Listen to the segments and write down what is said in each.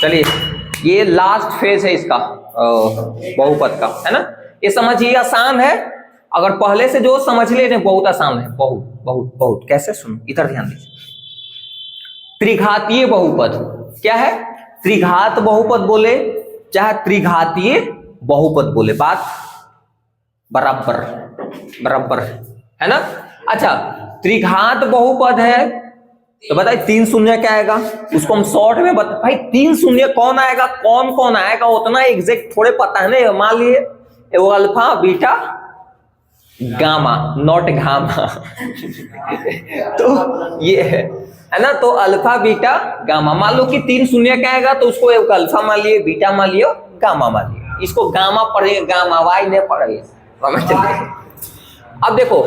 चलिए, ये last phase है इसका बहुपद का, है ना। ये समझिए आसान है, अगर पहले से जो समझ ले बहुत आसान है, बहुत बहुत बहुत। कैसे? सुनो, इधर ध्यान दीजिए। त्रिघातीय बहुपद क्या है? त्रिघात बहुपद बोले चाहे त्रिघातीय बहुपद बोले, बात बराबर बराबर है ना। अच्छा, त्रिघात बहुपद है तो बताइए 3 शून्य क्या आएगा, उसको हम शॉर्ट में बता। भाई 3 शून्य कौन आएगा, कौन कौन आएगा उतना एग्जैक्ट थोड़े पता है ना। मान लिए वो alpha beta gamma, not gamma तो ये है ना। तो अल्फा बीटा गामा, मान लो कि 3 शून्य क्या आएगा तो उसको एक अल्फा मान लिए, बीटा मान लियो, गामा मान लियो। इसको गामा पढ़े, गामा वाई नहीं पढ़े। अब देखो,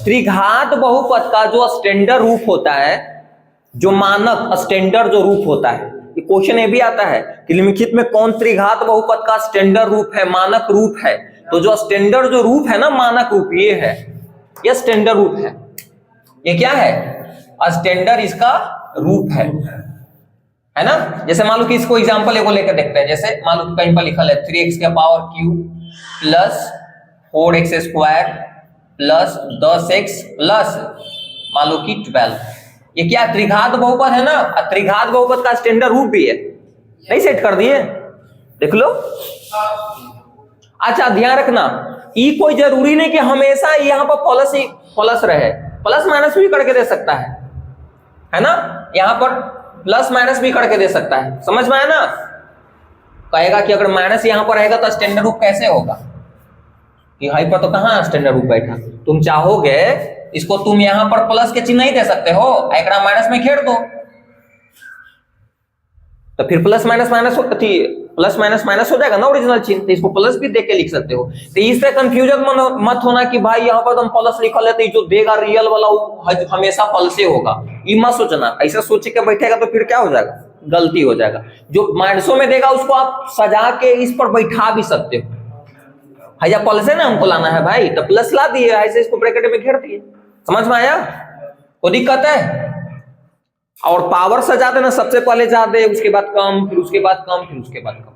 त्रिघात बहुपद का जो स्टैंडर्ड रूप होता है, जो मानक स्टैंडर्ड जो रूप होता है, ये क्वेश्चन ये भी आता है कि निम्नलिखित में कौन त्रिघात बहुपद का स्टैंडर्ड रूप है, मानक रूप है। तो जो स्टैंडर्ड जो रूप है ना, मानक रूप ये है, ये स्टैंडर्ड रूप है। ये क्या है? स्टैंडर्ड इसका रूप है ना। जैसे मान लो कि इसको एग्जांपल एगो लेकर देखते हैं। जैसे मान लो कि कहीं पर लिखा है 3x का power cube plus 4x square plus 10x plus मान लो कि 12। ये क्या त्रिघात बहुपद है ना। त्रिघात बहुपद का स्टैंडर्ड रूप भी है, नहीं सेट कर दिए, देख लो। अच्छा, ध्यान रखना, ई कोई जरूरी नहीं कि हमेशा यहाँ पर प्लस ही प्लस रहे, प्लस माइनस भी करके दे सकता है ना। यहाँ पर प्लस माइनस भी करके दे सकता है, समझ में आया ना। कहेगा कि अगर माइनस यहाँ पर रहेगा तो स्टैंडर्ड रूप कैसे होगा, कि हाई पर तो कहाँ स्टैंडर्ड रूप बैठा। तुम चाहोगे इसको तुम यहाँ पर प्लस के चिन्ह नहीं दे सकते हो, एक माइनस में खेड़ दो, तो फिर plus minus minus plus minus minus हो जाएगा ना ओरिजिनल चिन्ह। तो इसको प्लस भी देके लिख सकते हो। तो इससे कंफ्यूजन मत होना कि भाई यहाँ पर तुम प्लस लिखा लेते, जो देगा रियल वाला वो हमेशा प्लस से होगा, ये मत सोचना। ऐसा सोच के बैठेगा तो फिर क्या हो जाएगा, गलती हो जाएगा। जो माइनसों में देगा उसको आप सजा के इस पर बैठा भी सकते हो। भैया प्लस है ना, हमको लाना है भाई, तो प्लस ला दिए, ऐसे इसको ब्रैकेट में घेर दिए। समझ में आया? कोई दिक्कत है? और पावर सजा देना, सबसे पहले जा दे, उसके बाद कम, फिर उसके बाद कम, फिर उसके बाद कम।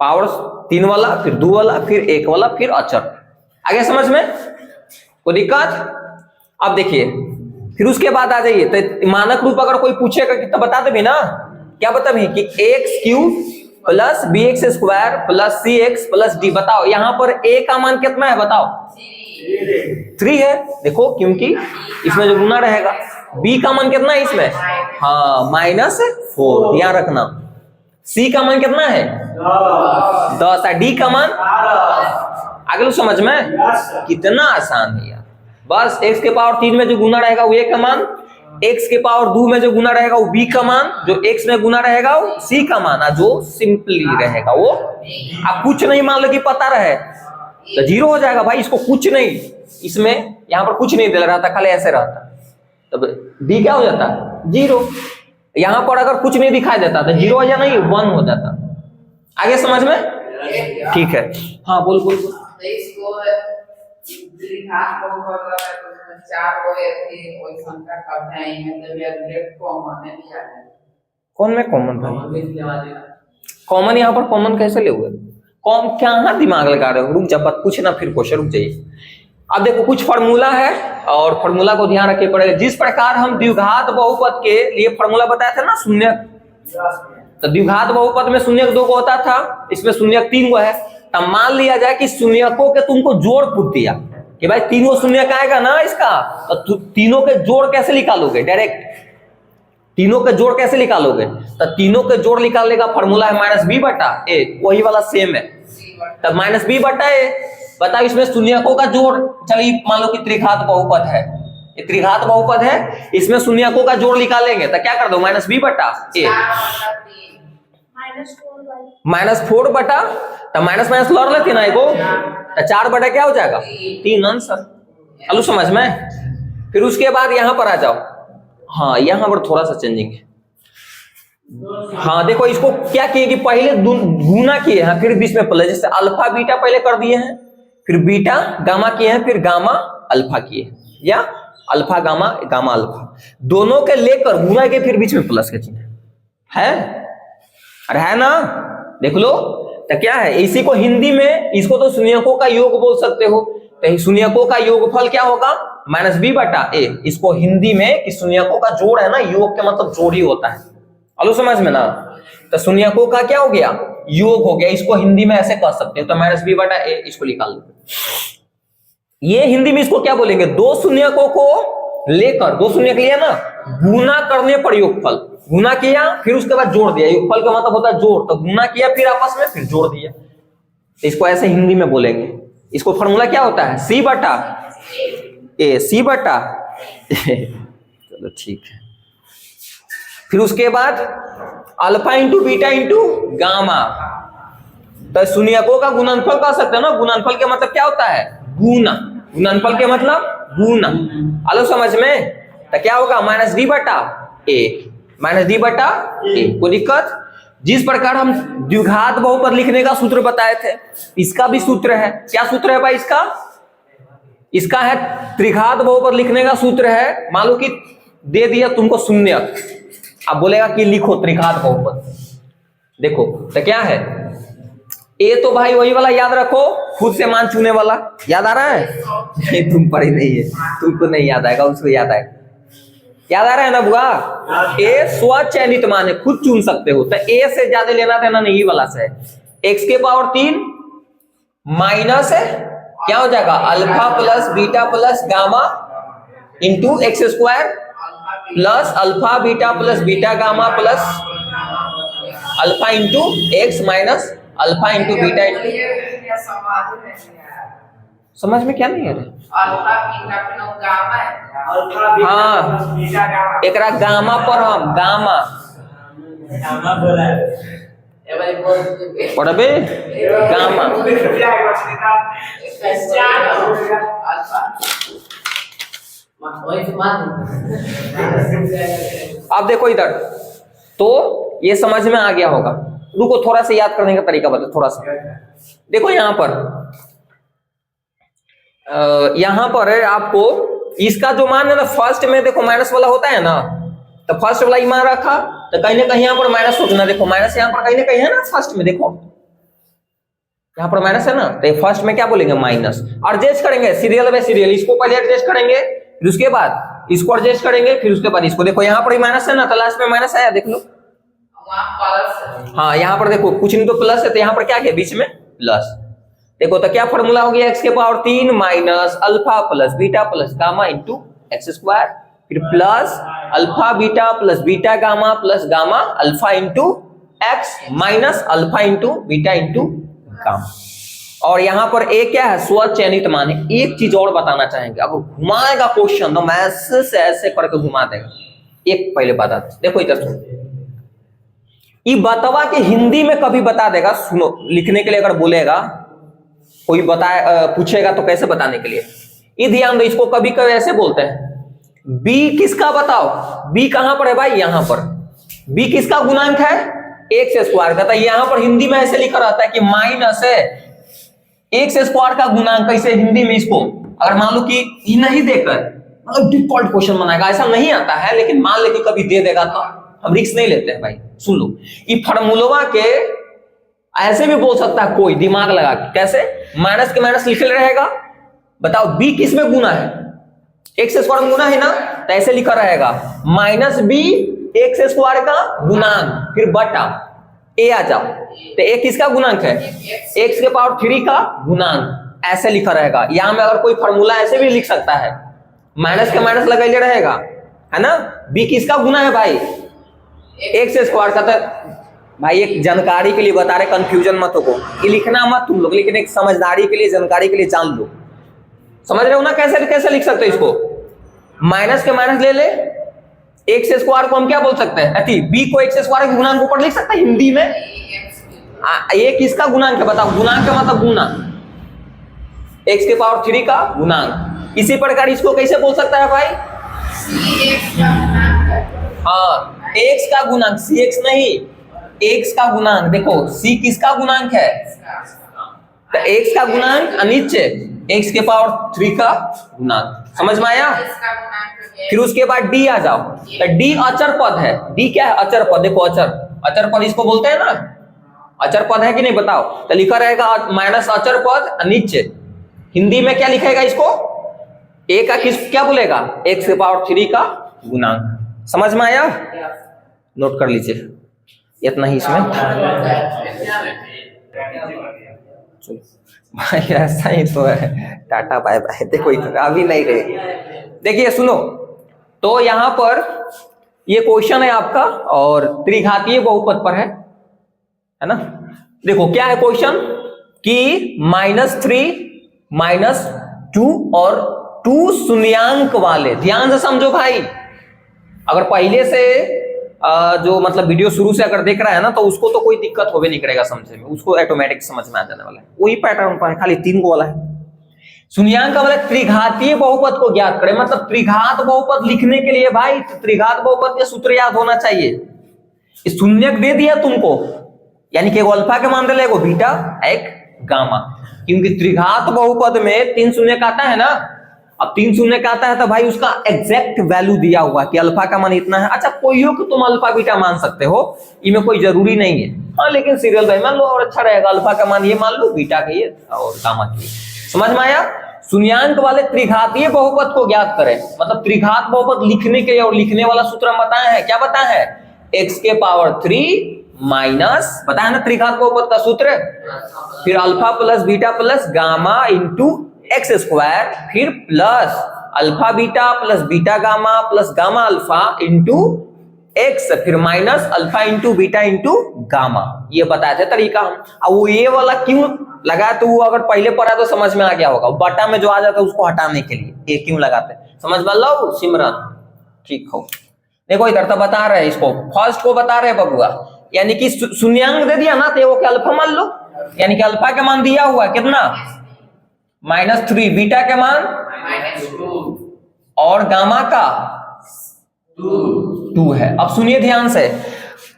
पावर 3 वाला, फिर 2 वाला, फिर 1 वाला, फिर अचर। आगे समझ में? कोई दिक्कत? अब देखिए, फिर उसके बाद आ जाइए। तो मानक रूप अगर कोई पूछेगा कि तो बता दे भी ना, क्या बता भी कि x cube plus bx square plus cx plus d। बताओ यहाँ पर a का मान कितना है, बताओ 3 है। देखो क्योंकि इसमें जो गुना रहेगा। b का मान कितना है इसमें, हाँ -4। ध्यान रखना, c का मान कितना है 10 है, d का मान। आगे लो समझ में, कितना आसान है यार। बस x के पावर 3 में जो गुना रहेगा वो a का मान, x के पावर 2 में जो गुना रहेगा वो b का मान, जो x में गुना रहेगा वो c का मान, जो सिंपली रहेगा वो। अब कुछ नहीं मान लो कि पता रहे तो 0 हो जाएगा भाई। इसको कुछ नहीं, इसमें यहाँ पर कुछ नहीं दे रहा था, खाली ऐसे रहता, तब d क्या हो जाता 0। यहाँ पर अगर कुछ नहीं दिखाई देता तो 0 या नहीं 1 हो जाता। आगे समझ में? ठीक है, हाँ बोल बोल। कौन में कॉमन भाई, कॉमन यहाँ पर कॉमन कैसे ले हुए, कौन क्या दिमाग लगा रहे हो। रुक जा, कुछ ना फिर क्वेश्चन, रुक जाइए। अब देखो कुछ फार्मूला है और फार्मूला को ध्यान रखिए पड़ेगा। जिस प्रकार हम द्विघात बहुपद के लिए फार्मूला बताया था ना, शून्य, तो द्विघात बहुपद में शून्य 2 को होता था, इसमें शून्य 3 को है। तब मान लिया जाए कि शून्यकों के तुमको जोड़ पूछ दिया कि भाई तीनों शून्य का आएगा ना इसका, तो तीनों के जोड़ कैसे निकालोगे, डायरेक्ट तीनों के जोड़ कैसे निकालोगे। तो तीनों के जोड़ निकालने का फार्मूला है -b/a, वही वाला सेम है। तब -b/a, बताओ इसमें शून्यकों का जोड़। चलिए मान लो कि त्रिघात बहुपद है, ये त्रिघात बहुपद है, इसमें शून्यकों का जोड़ निकालेंगे तो क्या कर दो -b/a, -4 बटा, तो माइनस माइनस लड़ लेते ना एगो, तो 4 बटा क्या हो जाएगा 3 आंसर। चलो समझ में। फिर उसके बाद यहां पर आ जाओ, हाँ यहां पर थोड़ा सा चेंजिंग है। हाँ देखो इसको क्या किए कि पहले गुना किए हैं, फिर बीच में प्लस, जैसे अल्फा बीटा पहले कर दिए हैं, फिर बीटा गामा किए हैं, फिर गामा अल्फा किए, या अल्फा गामा, गामा अल्फा, दोनों के लेकर गुना के फिर बीच में प्लस का चिन्ह है। अरे है ना, देख लो। तो क्या है, इसी को हिंदी में, इसको तो शून्यकों का योग बोल सकते हो। तो शून्यकों का योगफल क्या होगा, माइनस बी बटा ए। इसको हिंदी में कि शून्यकों का जोड़ है ना, योग का मतलब जोड़ ही होता है। आलो समझ में ना। तो शून्यकों का क्या हो गया, योग हो गया। इसको हिंदी में ऐसे कह सकते हैं, तो माइनस बी बटा ए इसको निकाल लो। ये हिंदी में इसको क्या बोलेंगे, दो शून्यकों को लेकर, दो शून्य लिया ना, गुना करने पर योगफल, गुना किया फिर उसके बाद जोड़ दिया। योगफल का मतलब होता है जोड़, तो गुना किया फिर आपस में फिर जोड़ दिया। तो इसको ऐसे हिंदी में बोलेंगे। इसको फॉर्मूला क्या होता है, सी बटा ए, सी बटा चलो ठीक है। फिर उसके बाद alpha into beta into gamma. तो शून्यकों का गुणनफल कह सकते हैं ना। गुणनफल के मतलब क्या होता है, गुना। गुणनफल के मतलब गुना। आलो समझ में। तो क्या होगा, माइनस डी बटा ए, माइनस डी बटा ए। कोई दिक्कत। जिस प्रकार हम द्विघात बहुपद लिखने का सूत्र बताए थे, इसका भी सूत्र है। क्या सूत्र है भाई इसका, इसका है त्रिघात बहुपद लिखने का सूत्र है। मान लो कि दे दिया तुमको शून्य, अब बोलेगा कि लिखो त्रिघात बहुपद। देखो तो क्या है, ए तो भाई वही वाला याद रखो, खुद से मान चुने वाला। याद आ रहा है, नहीं तुम पढ़े नहीं है, तुमको नहीं याद आएगा, उसको याद आएगा। याद आ रहा है ना बुआ, ए स्वचयनित मान है, खुद चुन सकते हो। तो ए से ज्यादा लेना देना नहीं वाला से, एक्स के पावर 3 माइनस है क्या हो जाएगा, alpha plus beta plus gamma into x square plus alpha beta plus beta gamma plus alpha into x minus alpha into beta into. समझ में क्या नहीं आ रहा, हाँ एकरा गामा पर हम गामा पढ़बे गामा। अब देखो इधर, तो ये समझ में आ गया होगा। रुको थोड़ा सा याद करने का तरीका बता, थोड़ा सा देखो यहाँ पर है आपको इसका जो मान है ना, फर्स्ट में देखो माइनस वाला होता है ना, तो फर्स्ट वाला ही मान रखा, तो कहीं ना कहीं यहाँ पर माइनस सोचना। देखो माइनस यहाँ पर कहीं ना कहीं है ना, फर्स्ट में देखो यहाँ पर माइनस है ना, तो फर्स्ट में क्या बोलेंगे माइनस। और एडजस्ट करेंगे सीरियल बाय सीरियल, इसको पहले एडजस्ट करेंगे फिर उसके बाद इसको एडजस्ट करेंगे फिर उसके बाद इसको। देखो यहाँ पर माइनस है ना, तो लास्ट में माइनस आया, देख लो। हाँ यहाँ पर देखो कुछ नहीं तो प्लस है, तो यहाँ पर क्या है बीच में प्लस। देखो तो क्या फॉर्मूला हो गया, एक्स के power 3 minus alpha plus beta plus gamma into x square, फिर plus alpha beta plus beta gamma plus gamma alpha into x minus alpha into beta into gamma. और यहाँ पर ए क्या है, स्वचयनित मान है। एक चीज और बताना चाहेंगे, अगर घुमाएगा क्वेश्चन तो ऐसे से ऐसे करके घुमा देगा। एक पहले बता, देखो इधर सुनो, ये बतवा के हिंदी में कभी बता देगा। सुनो, लिखने के लिए अगर बोलेगा कोई बताए पूछेगा तो कैसे बताने के लिए, ये ध्यान दो। इसको कभी कभी ऐसे बोलते हैं, बी किसका बताओ, बी कहां पर है भाई, यहां पर। बी किसका गुणांक है, एक्स स्क्वायर का। यहाँ पर हिंदी में ऐसे लिखा रहता है कि माइनस है एक्स स्क्वायर का गुणांक। कैसे हिंदी में इसको अगर मान लो कि ये नहीं देकर, मतलब डिफॉल्ट क्वेश्चन बनाएगा, ऐसा नहीं आता है, लेकिन मान ले कि कभी दे देगा तो हम रिस्क नहीं लेते हैं भाई। सुन लो, ये फार्मूला के ऐसे भी बोल सकता है कोई, दिमाग लगा के। कैसे, माइनस के माइनस लिखे रहेगा, बताओ बी किस में गुना है, एक्स स्क्वायर में गुना है ना, तो ऐसे लिखा रहेगा माइनस बी एक्स स्क्वायर का गुणांक फिर बटा ए आ जाओ। तो ए किसका गुणांक है, एक्स के पावर 3 का गुणांक, ऐसे लिखा रहेगा। यहां में अगर कोई फॉर्मूला ऐसे भी लिख सकता है, माइनस के माइनस लगाइले रहेगा, है ना। बी किसका गुना है भाई, एक्स स्क्वायर का। तो भाई एक जानकारी के लिए बता रहे, कंफ्यूजन मत हो, ये लिखना मत तुम लोग, लेकिन एक समझदारी के लिए, जानकारी के लिए जान लो। समझ रहे हो ना, कैसे कैसे लिख सकते हो इसको। माइनस के माइनस ले ले, एक्स स्क्वायर को हम क्या बोल सकते हैं, बी को एक्स स्क्वायर के गुणांक ऊपर लिख सकते हैं हिंदी में। ये किसका गुणांक है बताओ, गुणांक का मतलब गुना, एक्स के पावर 3 का गुणांक। इसी प्रकार इसको कैसे बोल सकता है भाई, हाँ एक्स का गुणांक, सी एक्स नहीं, एक्स का गुणांक। देखो सी किसका गुणांक है, तो एक्स का गुणांक नीचे एक्स के पावर 3 का गुणांक। समझ में आया, फिर उसके बाद डी आ जाओ, तो डी अचर पद है। डी क्या है? अचर पद। देखो अचर, अचर पद इसको बोलते हैं ना, अचर पद है कि नहीं बताओ। तो लिखा रहेगा माइनस अचर पद नीचे। हिंदी में क्या लिखेगा इसको? ए का किस क्या बोलेगा? x की पावर 3 का गुणांक। समझ में आया? नोट कर लीजिए, इतना ही इसमें भाई, ऐसा ही तो है। टाटा बाय बाय। देखो अभी नहीं रहे। देखिए सुनो, तो यहां पर ये क्वेश्चन है आपका और त्रिघातीय बहुपद पर है ना। देखो क्या है क्वेश्चन कि -3 -2 और 2 शून्यांक वाले। ध्यान से समझो भाई, अगर पहले से जो मतलब वीडियो शुरू से अगर देख रहा है ना, तो उसको तो कोई दिक्कत होवे नहीं करेगा समझने में, उसको ऑटोमेटिक समझ में आ जाने वाला है। वही पैटर्न पर खाली 3 को वाला है। शून्यांक वाले त्रिघातीय बहुपद को ज्ञात करें। मतलब त्रिघात बहुपद लिखने के लिए भाई त्रिघात बहुपद के सूत्र याद होना चाहिए। शून्यक दे दिया तुमको, यानी कि अल्फा के मान दे, बीटा, एक गामा, क्योंकि त्रिघात बहुपद में 3 शून्य का आता है ना। अब 3 शून्य का आता है तो भाई उसका एग्जैक्ट वैल्यू दिया हुआ कि अल्फा का मान इतना है। अच्छा कोई हो कि तुम अल्फा बीटा मान सकते हो, इनमें कोई जरूरी नहीं है। हाँ लेकिन सीरियल भाई मान लो और अच्छा रहेगा, अल्फा का मान ये मान लो, बीटा का ये और गामा का ये। समझ में आया? शून्यांक वाले त्रिघातीय बहुपद को ज्ञात करें। मतलब त्रिघात बहुपद लिखने के और लिखने वाला सूत्र हम बताए हैं। क्या बताए हैं? x के पावर 3 माइनस, बताया ना त्रिघात बहुपद का सूत्र, फिर alpha plus beta plus gamma into x square, फिर plus alpha beta plus beta gamma plus gamma alpha into x, फिर minus alpha into beta into gamma. ये बताए थे तरीका हम। अब वो ये वाला क्यों लगा, तो वो अगर पहले पढ़ा तो समझ में आ गया होगा। बटा में जो आ जाता है उसको हटाने के लिए ये क्यों लगाते हैं, समझ में लो सिमरन? ठीक हो, देखो इधर तो बता रहे हैं, इसको फर्स्ट को बता रहे हैं बबुआ। यानी कि शून्यांक दे दिया ना, तो वो क्या अल्फा मान लो, यानी कि अल्फा का मान दिया हुआ कितना? -3, बीटा के मान -2 और गामा का 2 है। अब सुनिए ध्यान से,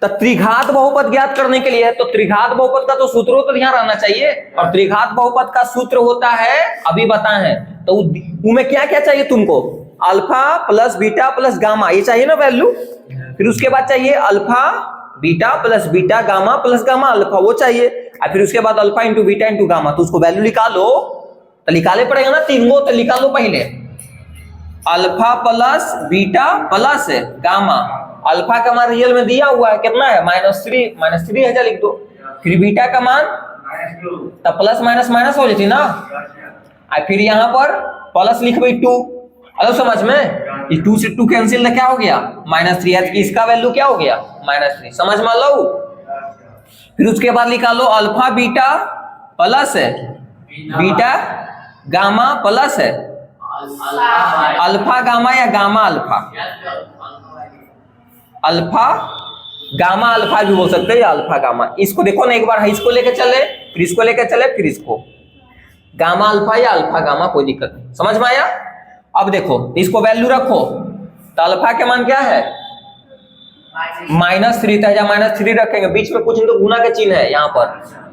तो त्रिघात बहुपद ज्ञात करने के लिए है, तो त्रिघात बहुपद का तो सूत्र तो ध्यान रहना चाहिए। और त्रिघात बहुपद का सूत्र होता है, अभी बताए हैं, तो उसमें क्या क्या चाहिए तुमको? Alpha plus beta plus gamma, ये चाहिए ना वैल्यू। फिर उसके बाद चाहिए alpha beta plus beta gamma plus gamma alpha, वो चाहिए। और फिर उसके बाद alpha into beta into gamma, तो उसको वैल्यू निकालो। तो निकाले पड़ेगा ना 3 को, तो निकालो पहले alpha plus beta plus gamma. Alpha का मान रियल में दिया हुआ है कितना है? -3 है, लिख दो। फिर बीटा का मान, तब प्लस माइनस माइनस हो जाती ना। और फिर यहाँ पर प्लस लिख भाई 2। अगर समझ में, इस 2 से 2 कैंसिल, क्या हो गया? -3। इसका वैल्यू क्या हो गया? -3। समझ में लो। फिर उसके बाद निकालो alpha beta plus beta gamma plus है अल्फा गामा या gamma alpha, alpha gamma alpha भी बोल सकते हैं या अल्फा गामा। इसको देखो ना एक बार, इसको लेके चले, फिर इसको लेके चले, फिर इसको, गामा अल्फा या अल्फा गामा, कोई दिक्कत नहीं। समझ में आया? अब देखो इसको वैल्यू रखो, तो अल्फा के मान क्या है? -3 था, या -3 रखेंगे, बीच में कुछ नहीं तो गुना का चिन्ह है यहाँ पर,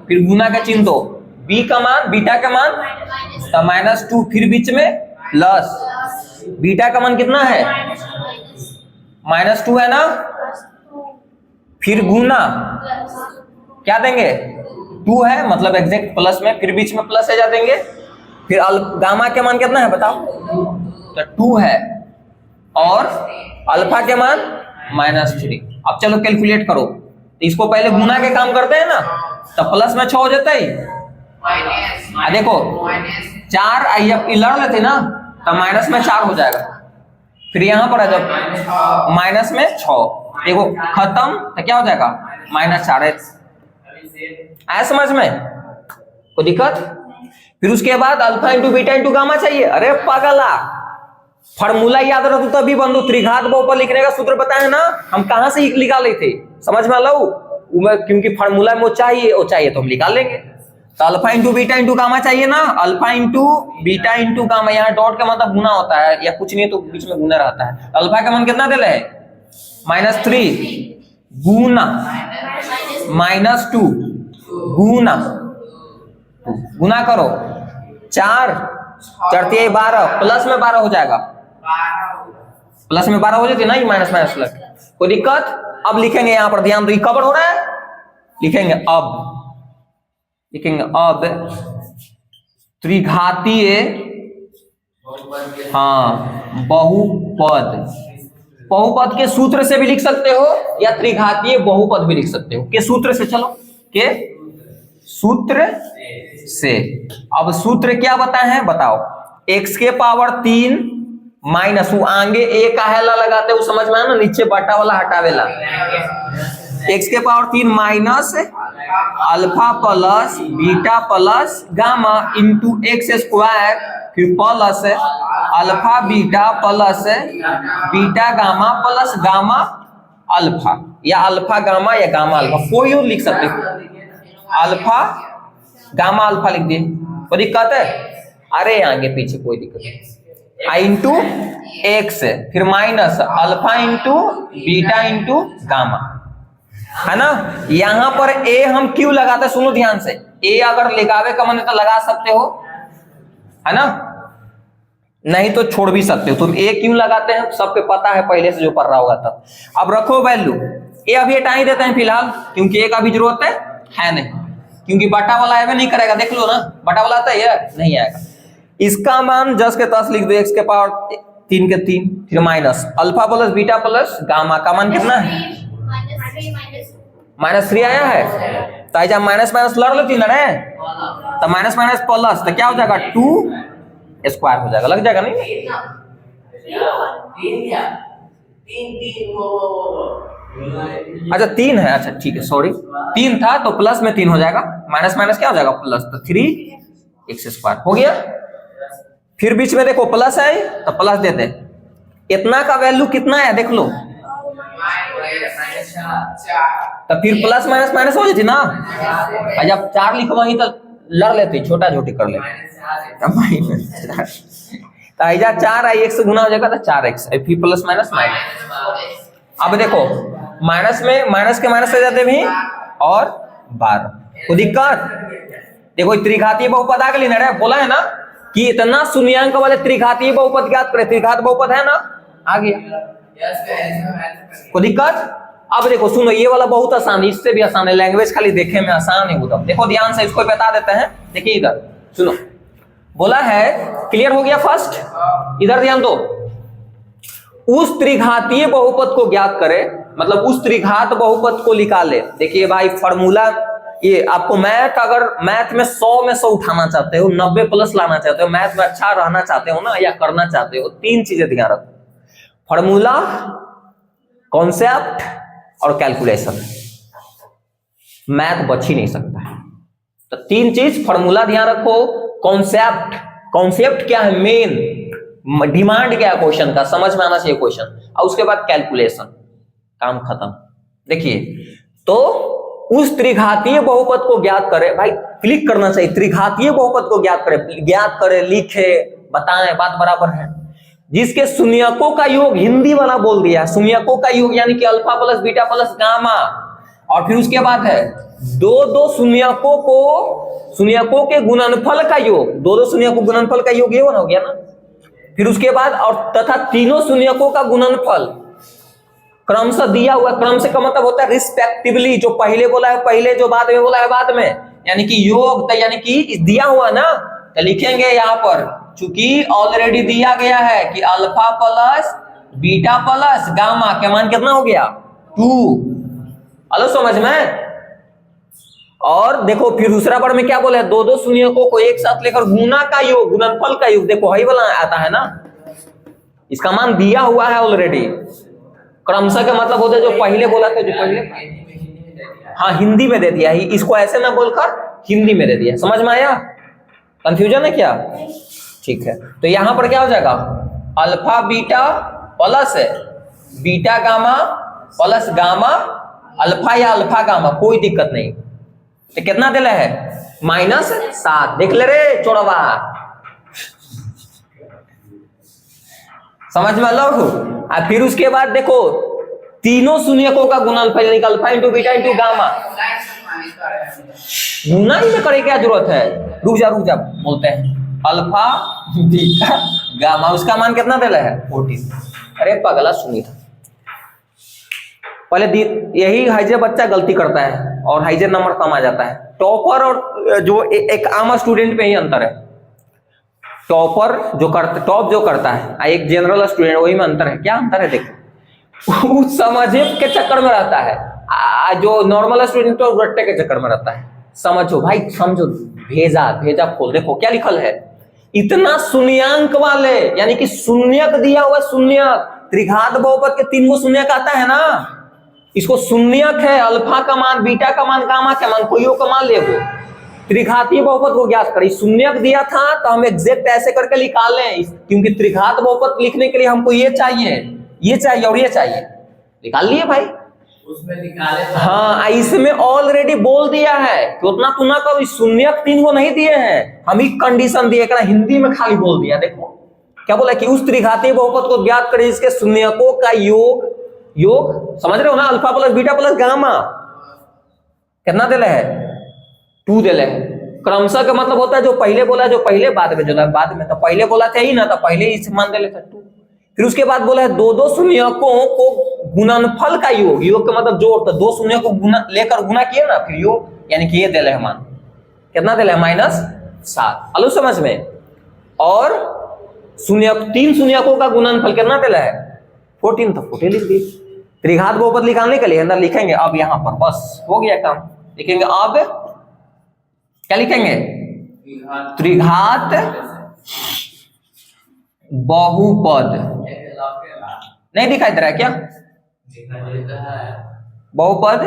फिर गुना का चिन्ह दो। बी का मान, बीटा का मान तो -2, फिर बीच में प्लस, बीटा का मान कितना है? -2 है ना, फिर गुना क्या देंगे? 2 है, मतलब एग्जैक्ट प्लस में, फिर बीच में प्लस है जा देंगे। फिर गामा के मान कितना है बताओ? तो 2 है, और अल्फा के मान -3। अब चलो कैलकुलेट करो, तो इसको पहले गुना के काम करते हैं ना, तो प्लस में 6 हो जाता है। देखो 4 लड़ लेते ना, तो माइनस में 4 हो जाएगा। फिर यहाँ पर जब माइनस में 6, देखो खत्म, तो क्या हो जाएगा? -4। आया समझ में? कोई दिक्कत? फिर उसके बाद alpha into beta into gamma चाहिए। अरे पागला, फॉर्मूला याद रखो तभी बंधु। त्रिघात बहुपद लिखने का सूत्र बताए ना, हम कहां से निकाले थे, समझ में लो। क्योंकि फॉर्मूला में वो चाहिए तो हम निकाल लेंगे। तो alpha into beta into gamma चाहिए ना, alpha into beta into gamma, यहाँ डॉट का मतलब गुना होता है, या कुछ नहीं तो बीच में गुना रहता है। अल्फा का मान कितना दे रहे हैं? -3 गुना -2 गुना, गुना करो, 4 4 12 प्लस में 12 हो जाएगा, प्लस में 12 हो जाती है ना, ये माइनस माइनस प्लस, कोई दिक्कत? अब लिखेंगे यहाँ पर, ध्यान दो, ये कवर हो रहा है, लिखेंगे अब त्रिघातीय बहुपद के सूत्र से भी लिख सकते हो या त्रिघातीय बहुपद भी लिख सकते हो। के सूत्र से, चलो के सूत्र से। अब सूत्र क्या बताए हैं, बताओ। x के पावर 3 माइनस, वो आगे ए का हेला लगाते, वो समझ में आया ना, नीचे बटा वाला हटावेला। x के power 3 minus alpha plus beta plus gamma into x square, फिर plus alpha beta plus beta gamma plus gamma alpha, या अल्फा गामा या गामा अल्फा, कोई और लिख सकते हो। अल्फा गामा अल्फा लिख दिए, कोई दिक्कत है? अरे आगे पीछे कोई दिक्कत नहीं। आई इंटू एक्स, फिर minus alpha into beta into gamma, है ना। यहां पर ए हम क्यों लगाते, सुनो ध्यान से। ए अगर लगावे का मन है तो लगा सकते हो, है ना, नहीं तो छोड़ भी सकते हो। तुम ए क्यों लगाते हैं सबको पता है पहले से, जो पढ़ रहा होगा तब। अब रखो वैल्यू, ए अभी हटा ही देते हैं फिलहाल, क्योंकि ए का भी जरूरत है नहीं, क्योंकि बटा वाला आएगा नहीं करेगा, देख लो ना, बटा वाला आता है नहीं आएगा। इसका मान 10 के 10 लिख दो, x के पावर 3 के 3, फिर minus alpha plus beta plus gamma का मान कितना है, -3 आया है। तो जब माइनस माइनस लड़ लेती ना रे, तो माइनस माइनस प्लस, तो क्या हो जाएगा 2 स्क्वायर हो जाएगा, लग जाएगा नहीं? अच्छा 3 है, अच्छा ठीक है, सॉरी 3 था तो प्लस में 3 हो जाएगा, माइनस माइनस क्या हो जाएगा प्लस, तो 3x स्क्वायर हो गया। फिर बीच में देखो प्लस है तो प्लस देते, इतना का वैल्यू कितना है देख लो, तो फिर प्लस माइनस माइनस हो जाती ना। जब 4 लिखवाही तो लड़ लेते, छोटा छोटी कर लेते, तो ऐजा 4 आई x गुना हो जाएगा तो 4x, फिर प्लस माइनस माइनस। अब देखो माइनस में माइनस के माइनस हो जाते भी, और 12, कोई दिक्कत? देखो त्रिघातीय बहुपद आ गई ना, बोला है ना कि इतना शून्यांक वाले त्रिघातीय बहुपद ज्ञात करें, त्रिघात बहुपद है ना, आ गया, कोई दिक्कत? अब देखो सुनो, ये वाला बहुत आसान है, इससे भी आसान है, लैंग्वेज खाली देखे में आसान है एकदम। देखो ध्यान से, इसको बता देते हैं, देखिए इधर सुनो, बोला है, क्लियर हो गया फर्स्ट, इधर ध्यान दो। उस त्रिघातीय बहुपद को ज्ञात करे, मतलब उस त्रिघात बहुपद को निकाले। देखिए भाई फॉर्मूला, ये आपको मैथ, अगर मैथ में 100 में 100 उठाना चाहते हो, 90 प्लस लाना चाहते हो, मैथ में अच्छा रहना चाहते हो ना, या करना चाहते हो, 3 चीजें ध्यान रखो, फॉर्मूला, कॉन्सेप्ट और कैलकुलेशन। मैथ बच ही नहीं सकता है, तो 3 चीज, फॉर्मूला ध्यान रखो, कॉन्सेप्ट, कॉन्सेप्ट क्या है, मेन डिमांड क्या है क्वेश्चन का, समझ में आना चाहिए क्वेश्चन, और उसके बाद कैलकुलेशन, काम खत्म। देखिए तो उस त्रिघातीय बहुपद को ज्ञात करे, भाई क्लिक करना चाहिए, त्रिघातीय बहुपद को ज्ञात करे, लिखे, बताएं, बात बराबर है। जिसके शून्यकों का योग, हिंदी वाला बोल दिया, शून्यकों का योग यानी कि alpha plus beta plus gamma, और फिर उसके बाद है दो शून्यकों के गुणनफल का योग, दो शून्यकों गुणनफल का योग, ये हो गया ना। फिर उसके बाद और तथा तीनों शून्यकों का गुणनफल क्रमशः दिया हुआ, क्रम से का मतलब होता है रिस्पेक्टिवली, जो पहले बोला है पहले, जो बाद में बोला है बाद में, यानी कि योग, तो यानी कि दिया हुआ ना, तो लिखेंगे यहाँ पर, चूंकि ऑलरेडी दिया गया है कि alpha plus beta plus gamma का मान कितना हो गया 2, हेलो समझ में। और देखो फिर दूसरा बार में क्या बोला है, दो शून्यकों को एक साथ लेकर गुना का योग, गुणनफल का योग, देखो वही वाला आता है ना, इसका मान दिया हुआ है ऑलरेडी। क्रमशः का मतलब होता है जो पहले बोला था, जो पहले, हाँ हिंदी में दे दिया है, इसको ऐसे ना बोलकर हिंदी में दे दिया, समझ में आया? कंफ्यूजन है क्या? ठीक है, तो यहां पर क्या हो जाएगा, alpha beta plus beta gamma plus gamma alpha या अल्फा गामा, कोई दिक्कत नहीं। तो कितना दिला है, -7, देख ले रे चोरवा, समझ में लो। और फिर उसके बाद देखो तीनों शून्यकों का गुणनफल यानी alpha into beta into gamma, गुना ही में करे क्या जरूरत है, रुक जा बोलते हैं, अल्फा बीटा गामा, उसका मान कितना दिला है 14। अरे पगला सुनी था पहले यही हाइजे बच्चा गलती करता है और हाइजे नंबर कम आ जाता है। टॉपर और जो एक आम स्टूडेंट में ही अंतर है। टॉपर टॉप जो करता है एक जनरल स्टूडेंट, वही में अंतर है। क्या अंतर है देखो, उस समझे के चक्कर में रहता है, जो नॉर्मल स्टूडेंट तो रट्टे के चक्कर में रहता है। समझो भाई, समझो। भेजा खोल, देखो क्या लिखल है। इतना शून्यांक वाले, यानी कि शून्यक दिया हुआ, शून्यक त्रिघात बहुपद के 3 गो शून्यक आता है ना, इसको शून्यक है। अल्फा का मान, बीटा का मान, गामा का मान, कोई का मान ले वो त्रिघातीय बहुपद को ज्ञात करें। शून्यक दिया था तो हम एग्जैक्ट ऐसे करके निकाल लें, क्योंकि त्रिघात बहुपद लिखने के लिए हमको ये चाहिए और ये चाहिए। निकाल लिए भाई, उसमें निकाले। हाँ, इसमें ऑलरेडी बोल दिया है कि उतना तू ना करो। शून्यक 3 को नहीं दिए हैं, हम ही कंडीशन दिए, हिंदी में खाली बोल दिया। देखो क्या बोला कि उस त्रिघातीय बहुपद को ज्ञात करें जिसके शून्यकों का योग समझ रहे हो ना, alpha plus beta plus gamma कितना दिले है, 2 दिले है। क्रमशः का मतलब होता है जो पहले बोला, जो पहले बाद में, जो बाद में, तो पहले बोला था ही ना, तो पहले इस मान दिले था 2। फिर उसके बाद बोला है 2 शून्यकों को गुणनफल का योग का मतलब जोड़, तो 2 शून्य को लेकर गुना किए ना, फिर योग, यानी कि ये दिले है मान, कितना दिले है, -7। आलू समझ में। और 3 शून्यकों का गुणनफल कितना दिला है, 14, तो 14 लिख दी। त्रिघात बहुपद निकालने के लिए अंदर लिखेंगे अब यहाँ पर, बस हो गया काम। लिखेंगे अब क्या लिखेंगे, त्रिघात बहुपद। नहीं दिखाई दे रहा है क्या, बहुपद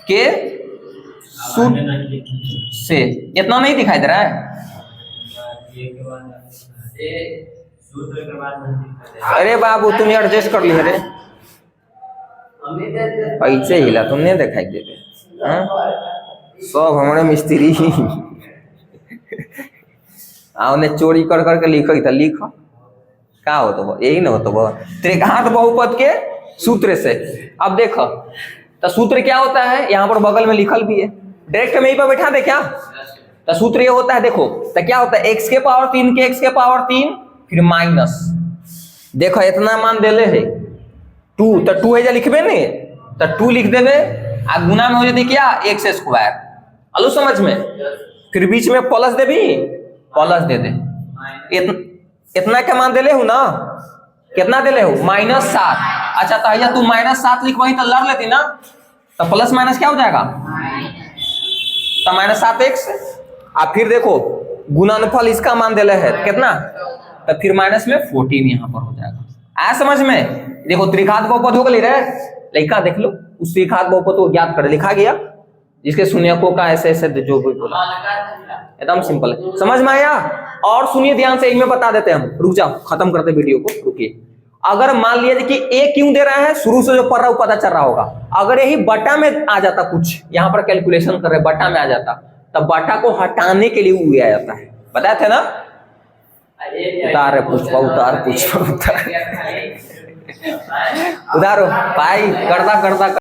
के सूत्र से, इतना नहीं दिखाई दे रहा है। अरे बाबू तुम एडजस्ट कर लिया रे, ऐसे हिला तुमने दिखाई दे रहे सब हमारे मिस्त्री ही ने चोरी कर करके लिखो था, लिखो क्या हो तो यही ना हो तो त्रिघात बहुपद के सूत्र से। अब देखो तो सूत्र क्या होता है, यहाँ पर बगल में लिखल भी है, डायरेक्ट में ही पर बैठा दे क्या। तो सूत्र ये होता है, देखो तो क्या होता है, x के पावर 3 के x के पावर 3 फिर माइनस, देखो इतना मान देले है 2, तो 2 है जा लिखबे नहीं, तो 2 लिख देवे आ गुना में हो जाती क्या, x²। आलू समझ में। फिर बीच में प्लस देवी, प्लस दे दे। इतना क्या मान देले हो ना, कितना देले हो, -7। अच्छा तो भैया तू -7 लिखवाई तो लड़ लेती ना, तो प्लस माइनस क्या हो जाएगा, तो -7x। अब फिर देखो गुणनफल इसका मान देले है कितना, तो फिर माइनस में 14 यहाँ पर हो जाएगा। आया समझ में। देखो त्रिघात बहुपद हो गई रे, लिखा देख लो, उस त्रिघात बहुपद को ज्ञात कर, लिखा गया जिसके शून्यकों का ऐसे ऐसे जो भी बोला, एकदम सिंपल है, समझ में आया। और सुनिए ध्यान से, एक में बता देते हैं हम, रुक जाओ खत्म करते वीडियो को, रुकिए। अगर मान लिया कि ए क्यों दे रहा है, शुरू से जो पढ़ रहा है पता चल रहा होगा। अगर यही बटा में आ जाता, कुछ यहाँ पर कैलकुलेशन कर रहे बटा में आ जाता, तब बटा को हटाने के लिए वो आ जाता है, बताए थे ना। उतार पुष्पा, उतार पुष्पा, उतार उतारो भाई, करदा करदा